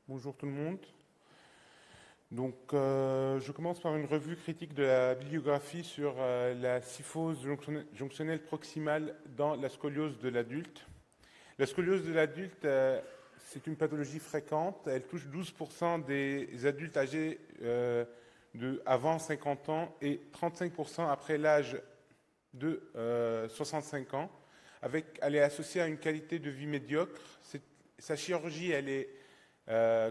Bonjour tout le monde. Je commence par une revue critique de la bibliographie sur la syphose jonctionnelle proximale dans la scoliose de l'adulte. La scoliose de l'adulte, c'est une pathologie fréquente. Elle touche 12% des adultes âgés avant 50 ans et 35% après l'âge de 65 ans. Elle est associée à une qualité de vie médiocre. Sa chirurgie, elle est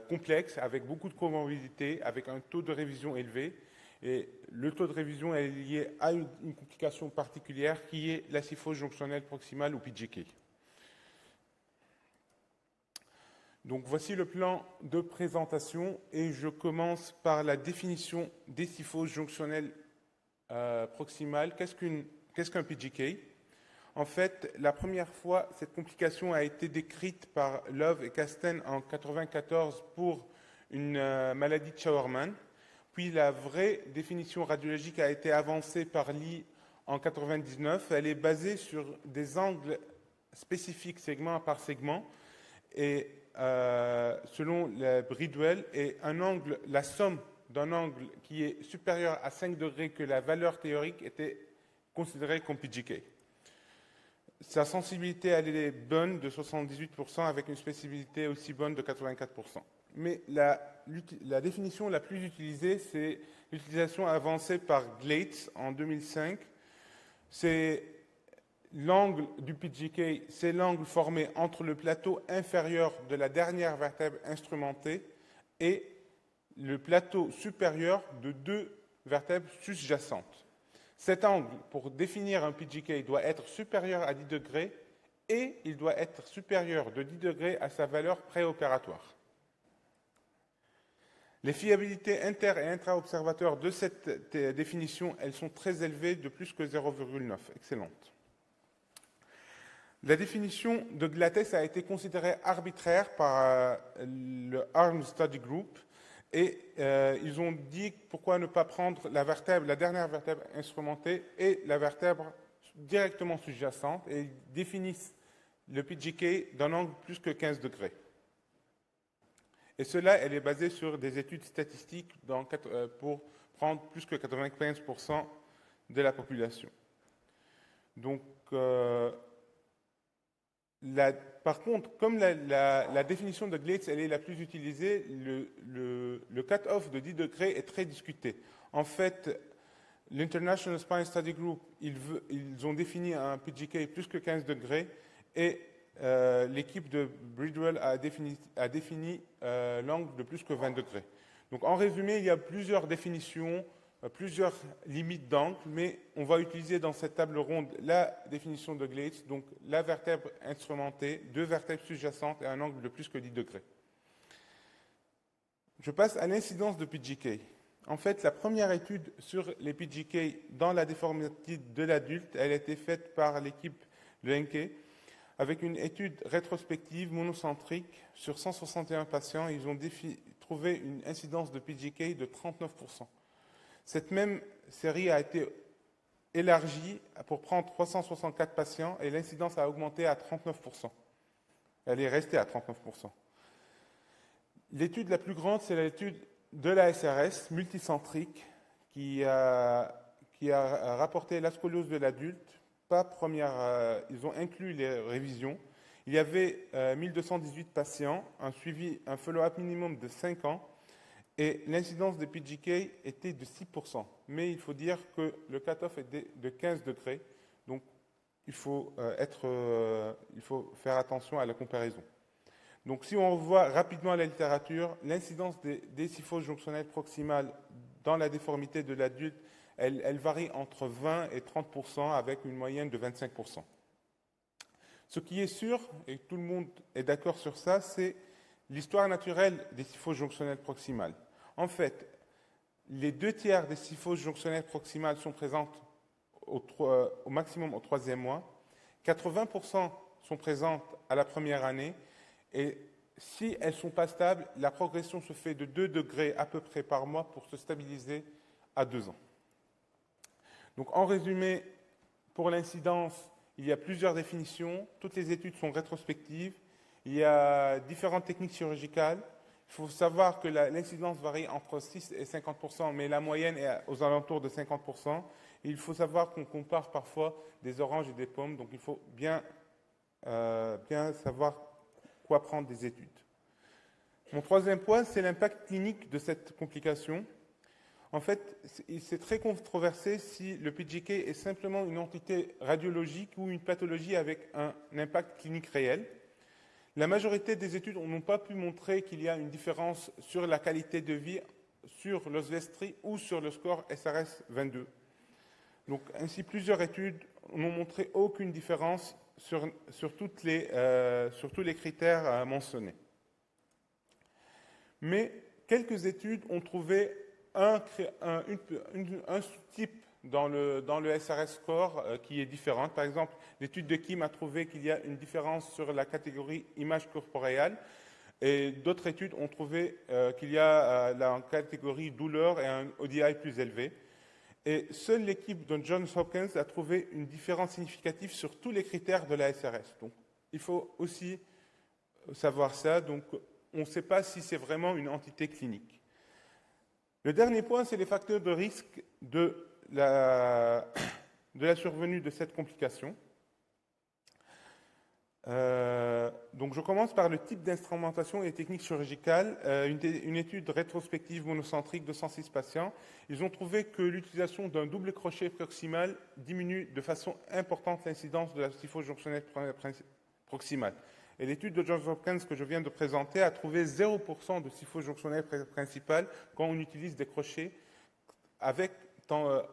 complexe, avec beaucoup de comorbidités, avec un taux de révision élevé. Et le taux de révision est lié à une complication particulière qui est la syphose jonctionnelle proximale ou PJK. Donc voici le plan de présentation et je commence par la définition des syphoses jonctionnelles proximales. Qu'est-ce qu'un PJK? En fait, la première fois, cette complication a été décrite par Love et Casten en 1994 pour une maladie de Schauermann. Puis la vraie définition radiologique a été avancée par Lee en 1999. Elle est basée sur des angles spécifiques, segment par segment. Et selon la Bridwell, et la somme d'un angle qui est supérieur à 5 degrés que la valeur théorique était considérée comme PJK. Sa sensibilité, elle est bonne de 78% avec une spécificité aussi bonne de 84%. Mais la définition la plus utilisée, c'est l'utilisation avancée par Glates en 2005. C'est l'angle du PJK, c'est l'angle formé entre le plateau inférieur de la dernière vertèbre instrumentée et le plateau supérieur de deux vertèbres susjacentes. Cet angle, pour définir un PJK, doit être supérieur à 10 degrés et il doit être supérieur de 10 degrés à sa valeur préopératoire. Les fiabilités inter- et intra-observateurs de cette définition, elles sont très élevées, de plus que 0,9, excellente. La définition de Glates a été considérée arbitraire par le Arm Study Group. Et ils ont dit pourquoi ne pas prendre la dernière vertèbre instrumentée et la vertèbre directement sous-jacente, et ils définissent le PJK d'un angle plus que 15 degrés. Et cela, elle est basée sur des études statistiques pour prendre plus que 95% de la population. Donc, par contre, comme la définition de Glates elle est la plus utilisée, le cut-off de 10 degrés est très discuté. En fait, l'International Spine Study Group, ils ont défini un PJK plus que 15 degrés et l'équipe de Bridwell a défini l'angle de plus que 20 degrés. Donc en résumé, il y a plusieurs définitions, plusieurs limites d'angle, mais on va utiliser dans cette table ronde la définition de Glates, donc la vertèbre instrumentée, deux vertèbres sous-jacentes et un angle de plus que 10 degrés. Je passe à l'incidence de PJK. En fait, la première étude sur les PJK dans la déformité de l'adulte, elle a été faite par l'équipe de Henke, avec une étude rétrospective monocentrique sur 161 patients. Ils ont trouvé une incidence de PJK de 39%. Cette même série a été élargie pour prendre 364 patients et l'incidence a augmenté à 39%. Elle est restée à 39%. L'étude la plus grande, c'est l'étude de la SRS multicentrique qui a rapporté la scoliose de l'adulte. Ils ont inclus les révisions. Il y avait 1218 patients, un follow-up minimum de 5 ans. Et l'incidence de PJK était de 6%. Mais il faut dire que le cut-off est de 15 degrés. Donc, il faut faire attention à la comparaison. Donc, si on revoit rapidement la littérature, l'incidence des syphoses jonctionnelles proximales dans la déformité de l'adulte, elle varie entre 20 et 30% avec une moyenne de 25%. Ce qui est sûr, et tout le monde est d'accord sur ça, c'est l'histoire naturelle des syphoses jonctionnelles proximales. En fait, les 2/3 des syphoses jonctionnelles proximales sont présentes au maximum au 3e mois. 80% sont présentes à la première année. Et si elles ne sont pas stables, la progression se fait de 2 degrés à peu près par mois pour se stabiliser à 2 ans. Donc, en résumé, pour l'incidence, il y a plusieurs définitions. Toutes les études sont rétrospectives. Il y a différentes techniques chirurgicales. Il faut savoir que l'incidence varie entre 6 et 50%, mais la moyenne est aux alentours de 50%. Et il faut savoir qu'on compare parfois des oranges et des pommes, donc il faut bien savoir quoi prendre des études. Mon troisième point, c'est l'impact clinique de cette complication. En fait, c'est très controversé si le PGK est simplement une entité radiologique ou une pathologie avec un impact clinique réel. La majorité des études n'ont pas pu montrer qu'il y a une différence sur la qualité de vie, sur l'oswestry ou sur le score SRS-22. Donc, ainsi, plusieurs études n'ont montré aucune différence sur tous les critères mentionnés. Mais quelques études ont trouvé un sous-type dans le SRS score qui est différent. Par exemple, l'étude de Kim a trouvé qu'il y a une différence sur la catégorie image corporeale et d'autres études ont trouvé qu'il y a la catégorie douleur et un ODI plus élevé. Et seule l'équipe de Johns Hopkins a trouvé une différence significative sur tous les critères de la SRS. Donc, il faut aussi savoir ça. Donc, on ne sait pas si c'est vraiment une entité clinique. Le dernier point, c'est les facteurs de risque de la survenue de cette complication. Donc, je commence par le type d'instrumentation et technique chirurgicale. Une étude rétrospective monocentrique de 106 patients. Ils ont trouvé que l'utilisation d'un double crochet proximal diminue de façon importante l'incidence de la kyphose jonctionnelle proximale. Et l'étude de Johns Hopkins que je viens de présenter a trouvé 0% de kyphose jonctionnelle principale quand on utilise des crochets,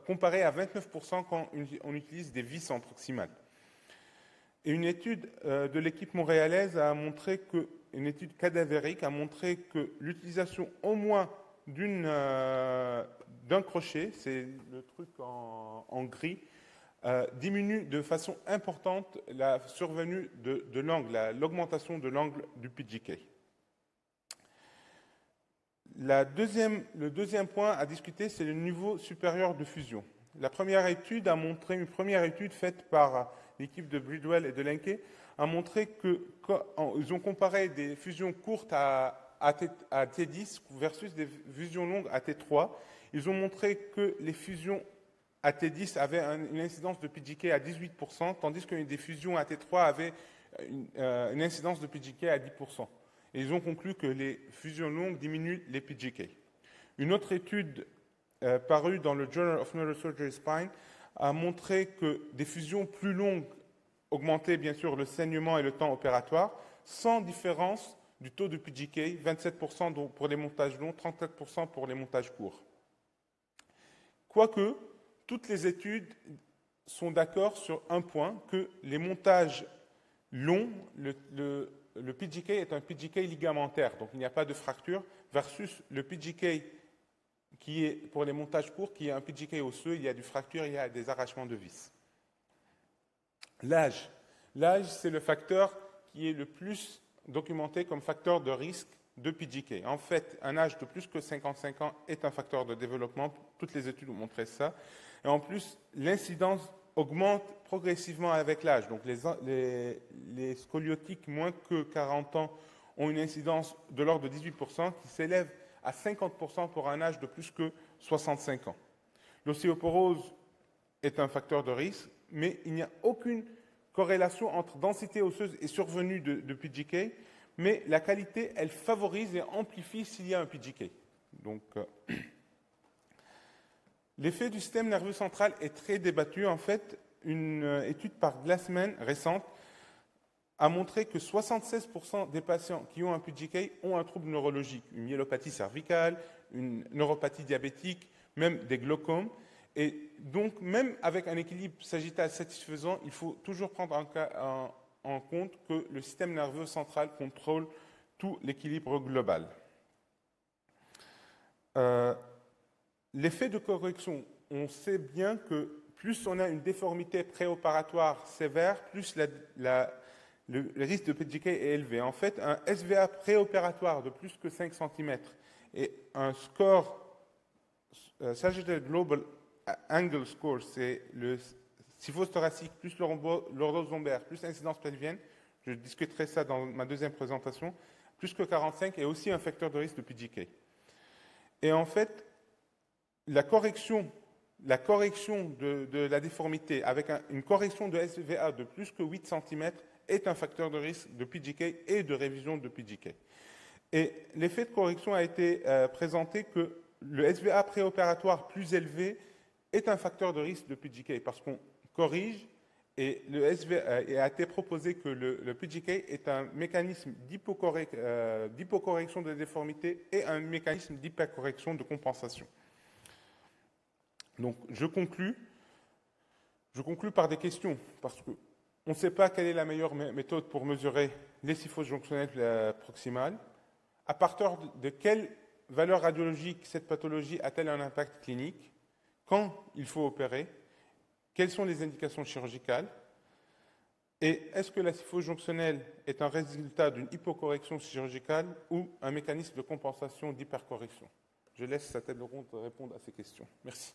comparé à 29% quand on utilise des vis en proximale. Et une étude de l'équipe montréalaise a montré une étude cadavérique a montré que l'utilisation au moins d'un crochet, c'est le truc en gris, diminue de façon importante la survenue de l'angle, l'augmentation de l'angle du PGK. Le deuxième point à discuter, c'est le niveau supérieur de fusion. La première étude a montré, une première étude faite par l'équipe de Bridwell et de Lenke, a montré qu'ils ont comparé des fusions courtes à T10 versus des fusions longues à T3. Ils ont montré que les fusions à T10 avaient une incidence de PGK à 18%, tandis que des fusions à T3 avaient une incidence de PGK à 10%. Et ils ont conclu que les fusions longues diminuent les PGK. Une autre étude parue dans le Journal of Neurosurgery Spine a montré que des fusions plus longues augmentaient bien sûr le saignement et le temps opératoire, sans différence du taux de PGK, 27% pour les montages longs, 34% pour les montages courts. Quoique, toutes les études sont d'accord sur un point, que les montages longs, le PGK est un PGK ligamentaire, donc il n'y a pas de fracture, versus le PGK qui est pour les montages courts, qui est un PGK osseux, il y a du fracture, il y a des arrachements de vis. L'âge. L'âge, c'est le facteur qui est le plus documenté comme facteur de risque de PGK. En fait, un âge de plus que 55 ans est un facteur de développement. Toutes les études ont montré ça. Et en plus, l'incidence augmente progressivement avec l'âge. Donc, les scoliotiques moins que 40 ans ont une incidence de l'ordre de 18% qui s'élève à 50% pour un âge de plus que 65 ans. L'ostéoporose est un facteur de risque, mais il n'y a aucune corrélation entre densité osseuse et survenue de PGK, mais la qualité, elle favorise et amplifie s'il y a un PGK. Donc, l'effet du système nerveux central est très débattu. En fait, une étude par Glassman récente a montré que 76% des patients qui ont un PGK ont un trouble neurologique, une myélopathie cervicale, une neuropathie diabétique, même des glaucomes. Et donc, même avec un équilibre sagittal satisfaisant, il faut toujours prendre en compte que le système nerveux central contrôle tout l'équilibre global. L'effet de correction, on sait bien que plus on a une déformité préopératoire sévère, plus le risque de PGK est élevé. En fait, un SVA préopératoire de plus que 5 cm et un score Sagittal Global Angle Score, c'est le kyphose thoracique plus lordose lombaire plus incidence pelvienne, je discuterai ça dans ma deuxième présentation, plus que 45 est aussi un facteur de risque de PGK. Et en fait, la correction de la déformité avec une correction de SVA de plus que 8 cm est un facteur de risque de PGK et de révision de PGK. Et l'effet de correction a été présenté que le SVA préopératoire plus élevé est un facteur de risque de PGK parce qu'on corrige et le SVA a été proposé que le PGK est un mécanisme d'hypocorrection de déformité et un mécanisme d'hypercorrection de compensation. Donc, je conclus par des questions, parce qu'on ne sait pas quelle est la meilleure méthode pour mesurer les kyphoses jonctionnelles proximales. À partir de quelle valeur radiologique cette pathologie a-t-elle un impact clinique? Quand il faut opérer? Quelles sont les indications chirurgicales? Et est-ce que la kyphose jonctionnelle est un résultat d'une hypocorrection chirurgicale ou un mécanisme de compensation d'hypercorrection? Je laisse Satellite répondre à ces questions. Merci.